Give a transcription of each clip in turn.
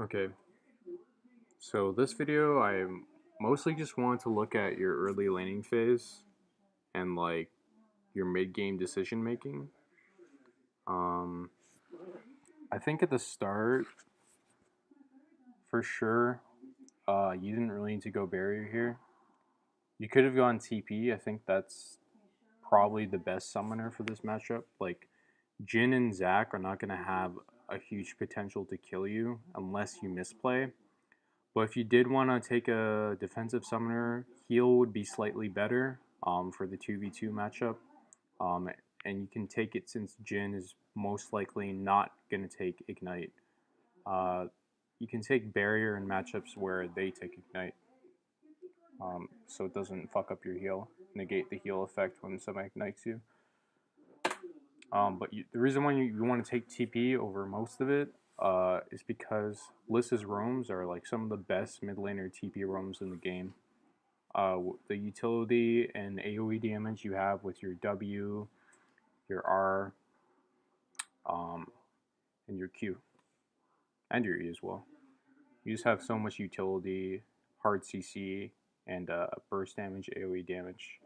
Okay, so this video I mostly just wanted to look at your early laning phase and like your mid-game decision making. Um, I think at the start, for sure, you didn't really need to go barrier here. You could have gone TP. I think that's probably the best summoner for this matchup. Like, Jhin and Zac are not going to have a huge potential to kill you unless you misplay. But if you did want to take a defensive summoner, heal would be slightly better for the 2v2 matchup. Um, and you can take it since Jhin is most likely not going to take Ignite. Uh, you can take Barrier in matchups where they take Ignite. So it doesn't fuck up your heal, negate the heal effect when someone ignites you. But the reason why you want to take TP over most of it is because Liss's roams are like some of the best mid laner TP roams in the game. The utility and AoE damage you have with your W, your R, um, and your Q, and your E as well. You just have so much utility, hard CC, and burst damage, AoE damage.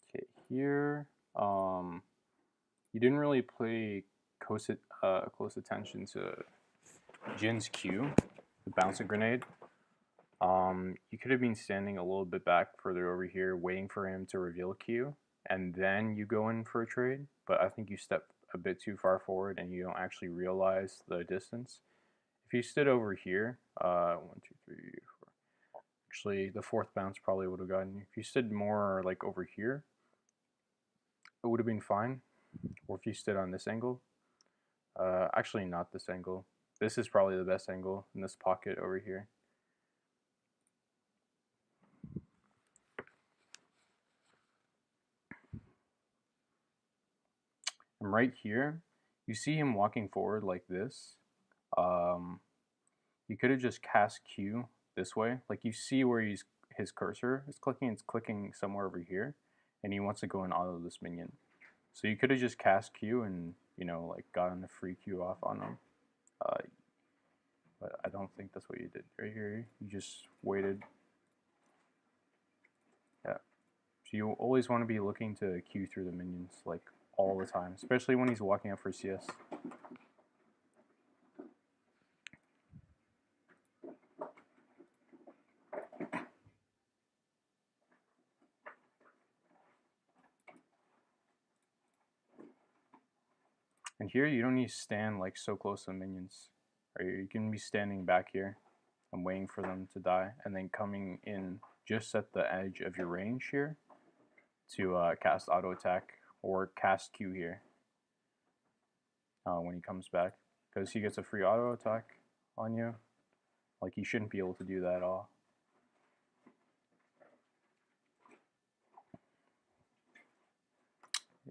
Okay, here, you didn't really pay close attention to Jin's Q, the bouncing grenade. You could have been standing a little bit back further over here, waiting for him to reveal Q, and then you go in for a trade. But I think you step a bit too far forward, and you don't actually realize the distance. If you stood over here, 1, 2, 3, 4. Actually, the fourth bounce probably would have gotten you. If you stood more like over here, it would have been fine. Or if you stood on this angle, actually not this angle. This is probably the best angle in this pocket over here. And right here, you see him walking forward like this. You could have just cast Q this way. Like you see where his cursor is clicking. It's clicking somewhere over here, and he wants to go and auto this minion. So you could have just cast Q and like gotten a free Q off on him. But I don't think that's what you did right here. You just waited. Yeah. So you always want to be looking to Q through the minions like all the time, especially when he's walking up for CS. And here you don't need to stand like so close to the minions. Right? You can be standing back here and waiting for them to die, and then coming in just at the edge of your range here to cast auto attack or cast Q here when he comes back, because he gets a free auto attack on you. Like you shouldn't be able to do that at all.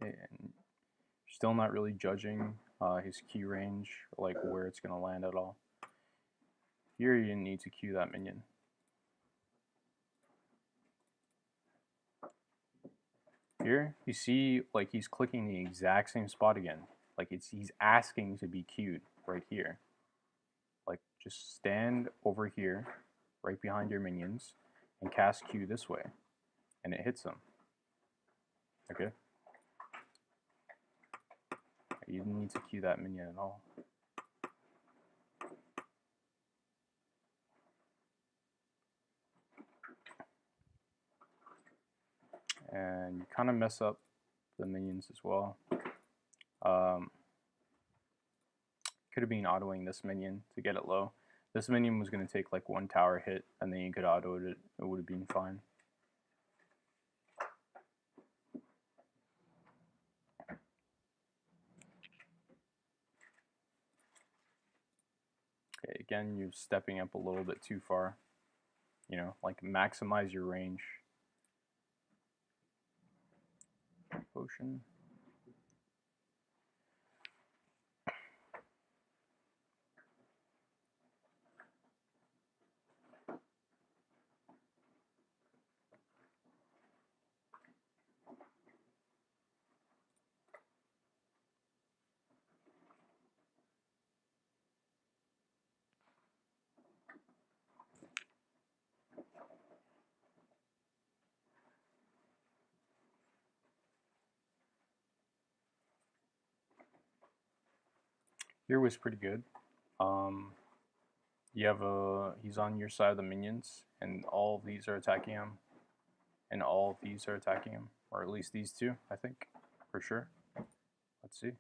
And still not really judging his Q range, like where it's gonna land at all. Here you need to Q that minion. Here you see like he's clicking the exact same spot again. Like he's asking to be queued right here. Like just stand over here, right behind your minions, and cast Q this way, and it hits them. Okay. You didn't need to Q that minion at all. And you kind of mess up the minions as well. Could have been autoing this minion to get it low. This minion was going to take like one tower hit, and then you could auto it. It would have been fine. Okay, again, you're stepping up a little bit too far. You know, like maximize your range. Potion. Here was pretty good. You have he's on your side of the minions, and all of these are attacking him, and all of these are attacking him, or at least these two, I think, for sure. Let's see.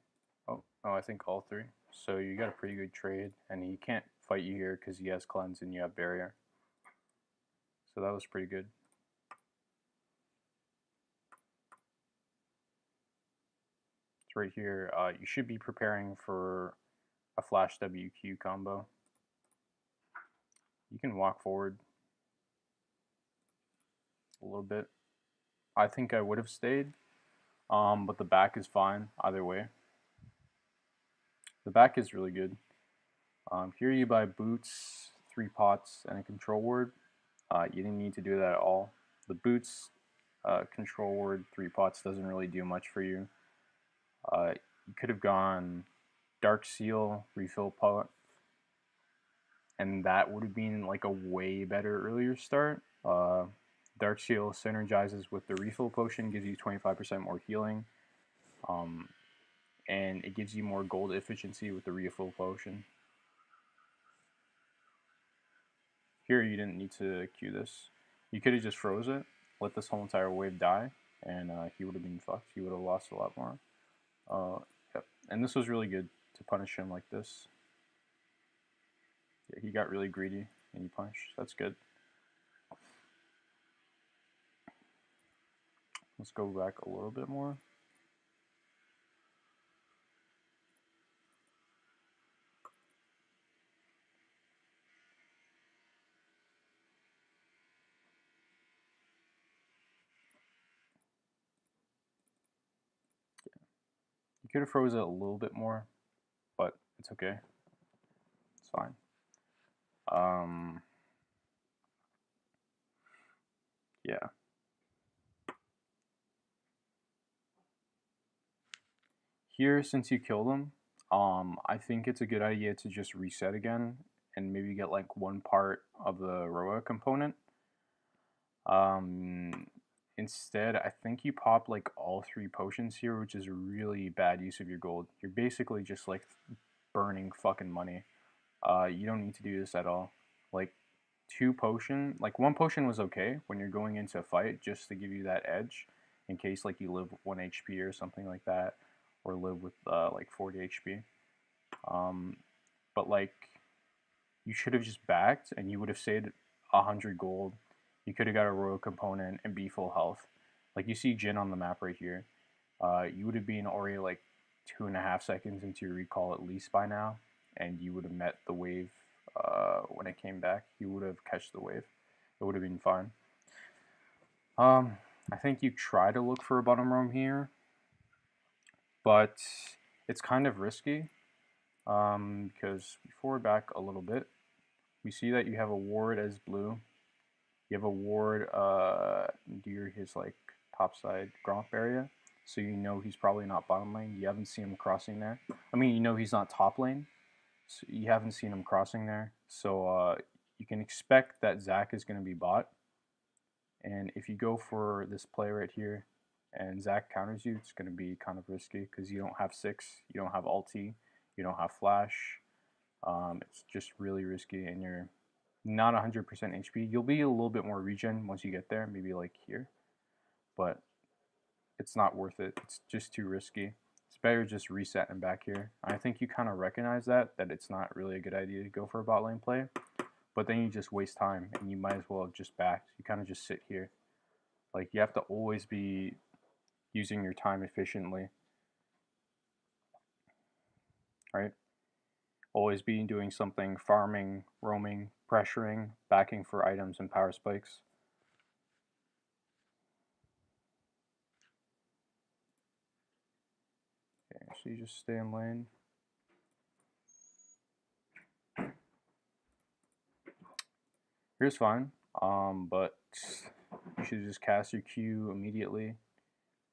Oh, I think all three. So you got a pretty good trade, and he can't fight you here because he has cleanse and you have barrier. So that was pretty good. It's right here. You should be preparing for a flash WQ combo. You can walk forward a little bit. I think I would have stayed, but the back is fine either way. The back is really good. Here you buy boots, 3 pots, and a control word. You didn't need to do that at all. The boots, control word, 3 pots doesn't really do much for you. You could have gone Dark Seal, refill pot, and that would have been like a way better earlier start. Dark Seal synergizes with the refill potion, gives you 25% more healing, and it gives you more gold efficiency with the refill potion. Here you didn't need to queue this. You could have just froze it, let this whole entire wave die, and he would have been fucked. He would have lost a lot more. Yep. And this was really good to punish him like this. Yeah, he got really greedy and he punched. That's good. Let's go back a little bit more. You could have froze it a little bit more, but it's okay. It's fine. Yeah. Here, since you killed him, I think it's a good idea to just reset again and maybe get like one part of the Roa component. Instead, I think you pop like all 3 potions here, which is a really bad use of your gold. You're basically just like burning fucking money. You don't need to do this at all. Like 2 potion, like 1 potion was okay when you're going into a fight just to give you that edge in case like you live with 1 HP or something like that, or live with like 40 HP. But like you should have just backed and you would have saved 100 gold. You could have got a royal component and be full health. Like you see Jhin on the map right here. You would have been already like 2.5 seconds into your recall at least by now, and you would have met the wave when it came back. You would have catched the wave. It would have been fine. I think you try to look for a bottom roam here, but it's kind of risky because we forward back a little bit. We see that you have a ward as blue. You have a ward near his like topside Gromp area, so you know he's probably not bottom lane. You haven't seen him crossing there. I mean, you know he's not top lane, so you haven't seen him crossing there. So you can expect that Zac is going to be bot. And if you go for this play right here, and Zac counters you, it's going to be kind of risky because you don't have 6, you don't have ulti, you don't have flash. It's just really risky, and you're not 100% HP. You'll be a little bit more regen once you get there, maybe like here, but it's not worth it. It's just too risky. It's better just reset and back here. I think you kind of recognize that it's not really a good idea to go for a bot lane play, but then you just waste time and you might as well just back. You kind of just sit here. Like you have to always be using your time efficiently, right? Always be doing something, farming, roaming, pressuring, backing for items and power spikes. Okay, so you just stay in lane. Here's fine, but you should just cast your Q immediately.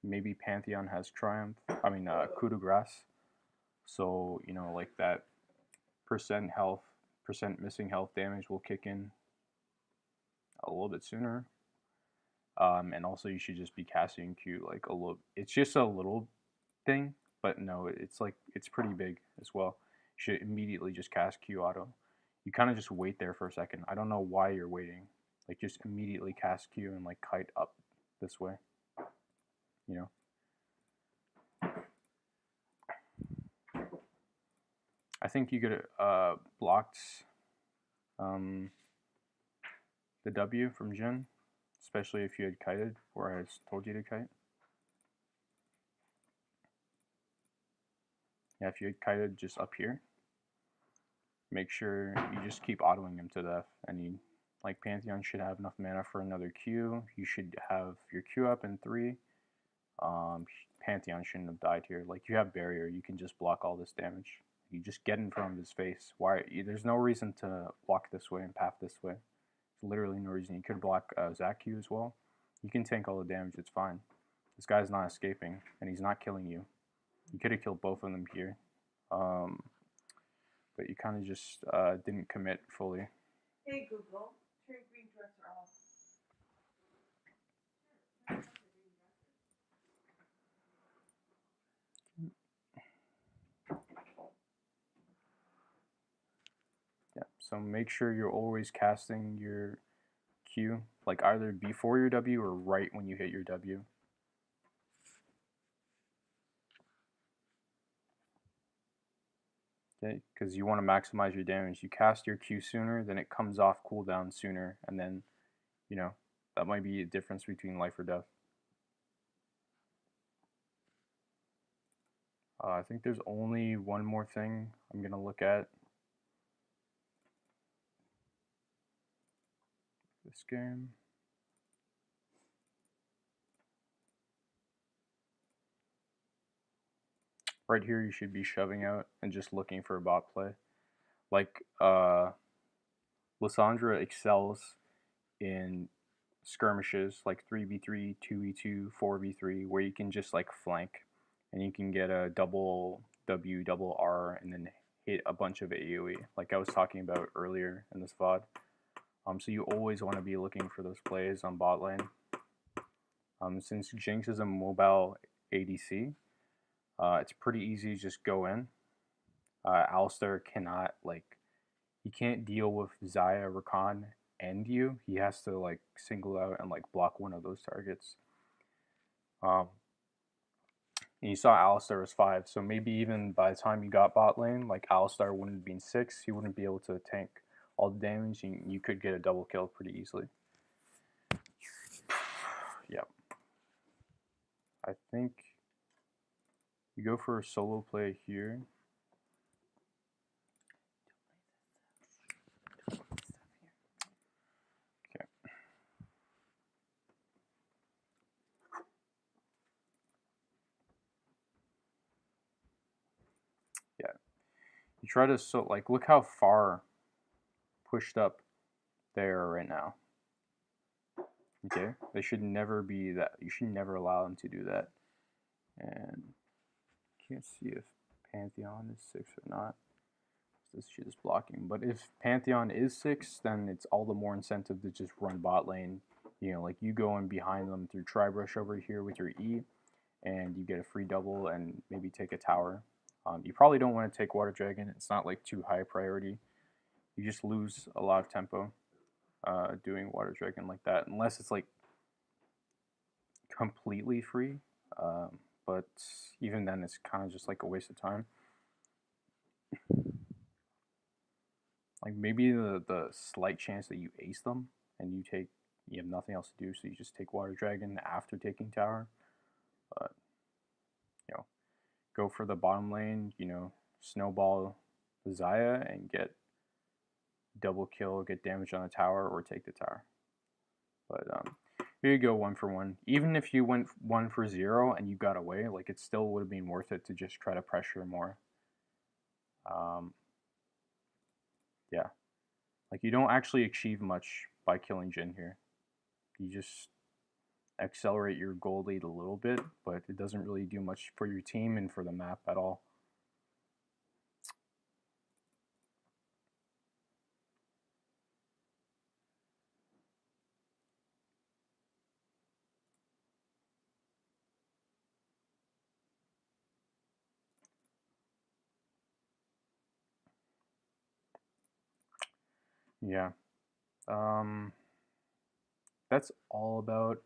Maybe Pantheon has Triumph, Coup de Grace. So, you know, like that percent health, percent missing health damage will kick in a little bit sooner. And also you should just be casting Q like a little, it's just a little thing, but no, it's like, it's pretty big as well. You should immediately just cast Q auto. You kind of just wait there for a second. I don't know why you're waiting. Like just immediately cast Q and like kite up this way, you know? I think you could blocked the W from Jhin, especially if you had kited, or I told you to kite. Yeah, if you had kited just up here, make sure you just keep autoing him to death. And you, like Pantheon should have enough mana for another Q. You should have your Q up in 3. Pantheon shouldn't have died here. Like you have barrier, you can just block all this damage. You just get in front of his face. Why? There's no reason to block this way and path this way. There's literally no reason. You could block Zach Q as well. You can tank all the damage. It's fine. This guy's not escaping, and he's not killing you. You could have killed both of them here, but you kind of just didn't commit fully. Hey Google, turn green dresser off. Yeah, so make sure you're always casting your Q, like either before your W or right when you hit your W. Okay, because you want to maximize your damage. You cast your Q sooner, then it comes off cooldown sooner, and then, you know, that might be a difference between life or death. I think there's only one more thing I'm going to look at this game. Right here, you should be shoving out and just looking for a bot play. Like, Lissandra excels in skirmishes like 3v3, 2v2, 4v3, where you can just like flank and you can get a double W, double R, and then hit a bunch of AoE, like I was talking about earlier in this VOD. So you always want to be looking for those plays on bot lane. Since Jinx is a mobile ADC, it's pretty easy to just go in. Alistar cannot, like, he can't deal with Xayah, Rakan, and you. He has to like single out and like block one of those targets. And you saw Alistar was 5, so maybe even by the time you got bot lane, like Alistar wouldn't have been 6. He wouldn't be able to tank all the damage, and you could get a double kill pretty easily. Yep. I think you go for a solo play here. Okay. Yeah. You try to, so like, look how far pushed up they are right now. Okay, they should never be that. You should never allow them to do that. And can't see if Pantheon is 6 or not. This shit is blocking. But if Pantheon is 6, then it's all the more incentive to just run bot lane. You know, like you go in behind them through Tribrush over here with your E, and you get a free double and maybe take a tower. You probably don't want to take Water Dragon. It's not like too high priority. You just lose a lot of tempo doing Water Dragon like that, unless it's like completely free. But even then, it's kind of just like a waste of time. Like maybe the slight chance that you ace them and you have nothing else to do, so you just take Water Dragon after taking tower. But you know, go for the bottom lane. You know, snowball the Xayah and get double kill, get damage on the tower, or take the tower. But here you go, 1-for-1. Even if you went 1-for-0 and you got away, like it still would have been worth it to just try to pressure more. Yeah, like you don't actually achieve much by killing Jhin here. You just accelerate your gold lead a little bit, but it doesn't really do much for your team and for the map at all. Yeah. That's all about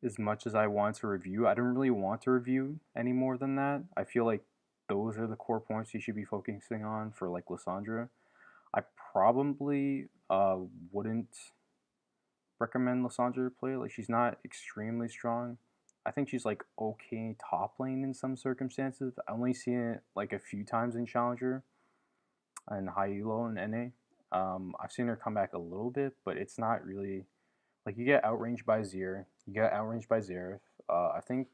as much as I want to review. I don't really want to review any more than that. I feel like those are the core points you should be focusing on for like Lissandra. I probably wouldn't recommend Lissandra to play. Like she's not extremely strong. I think she's like okay top lane in some circumstances. I only seen it like a few times in Challenger and high elo and NA. I've seen her come back a little bit, but it's not really like you get outranged by Zir, you get outranged by Xerath. I think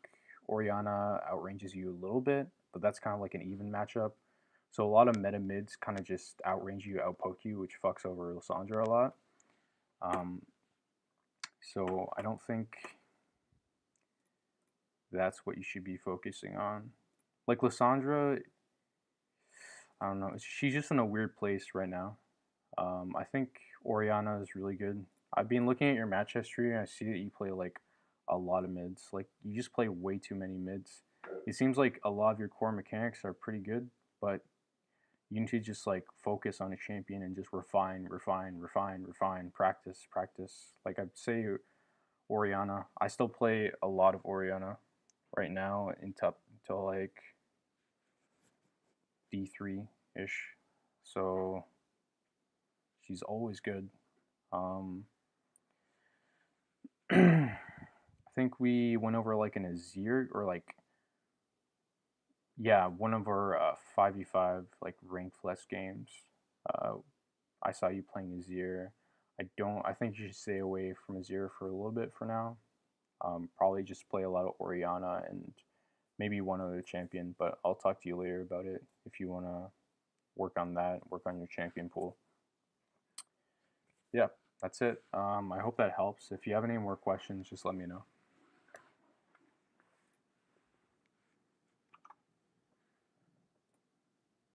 Orianna outranges you a little bit, but that's kind of like an even matchup. So a lot of meta mids kind of just outrange you, outpoke you, which fucks over Lissandra a lot. Um, so I don't think that's what you should be focusing on. Like Lissandra, I don't know. She's just in a weird place right now. I think Orianna is really good. I've been looking at your match history and I see that you play like a lot of mids. Like you just play way too many mids. It seems like a lot of your core mechanics are pretty good, but you need to just like focus on a champion and just refine, practice. Like I'd say Orianna. I still play a lot of Orianna right now until like D3 ish. So she's always good. Um, I think we went over like an Azir or like yeah, one of our 5v5 like ranked flex games. Uh, I saw you playing Azir. I think you should stay away from Azir for a little bit for now. Probably just play a lot of Orianna and maybe one other champion, but I'll talk to you later about it if you want to work on that, work on your champion pool. Yeah, that's it. I hope that helps. If you have any more questions, just let me know.